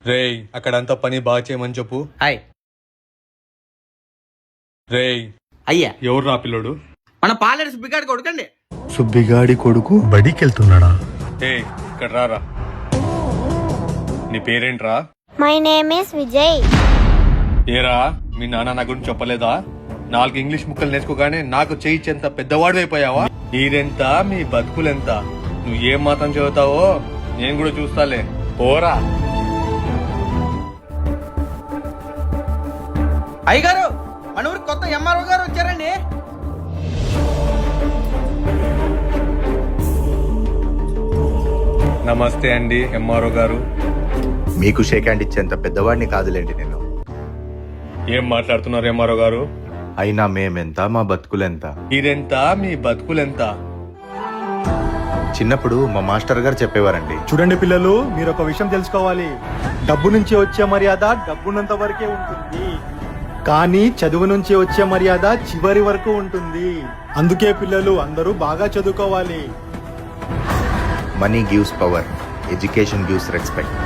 రేయ్ అక్కడంతా పని బాగా చేయమని చెప్పు. హాయ్ రేయ్ అయ్యా, ఎవరు నా పిల్లోడు? మన పాలేరు సుబ్బిగాడి కొడుకండి. సుబ్బిగాడి కొడుకు బడికెళ్తున్నాడా? ఏ ఇక్కడ రారా. నీ పేరేంట్రా? My name is Vijay. ఏరా మీ నాన్న నా గురించి చెప్పలేదా? 4 ఇంగ్లీష్ ముక్కలు నేర్చుకోగానే నాకు చేయించేంత పెద్దవాడు అయిపోయావా? మీరెంత, మీ బతుకులెంత? నువ్వు ఏం మాత్రం చదువుతావో నేను కూడా చూస్తాలే. పోరా. అయ్యగారు, మన ఊరు కొత్త ఎంఆర్ఓ గారు వచ్చారండి. నమస్తే అండి ఎంఆర్ఓ గారు. మీకు షేక్ హ్యాండ్ ఇచ్చేంత పెద్దవాడిని కాదులేండి నేను. ఏం మాట్లాడుతున్నారు ఎంఆర్ఓ గారు? అయినా మేమెంత, మా బతుకులెంత? మీరెంత, మీ బతుకులెంత? చిన్నప్పుడు మా మాస్టర్ గారు చెప్పేవారండి, చూడండి పిల్లలు, మీరు ఒక విషయం తెలుసుకోవాలి. డబ్బు నుంచి వచ్చే మర్యాద డబ్బున్నంత వరకే ఉంటుంది, కానీ చదువు నుంచి వచ్చే మర్యాద చివరి వరకు ఉంటుంది. అందుకే పిల్లలు అందరూ బాగా చదువుకోవాలి. Money gives power, education gives respect.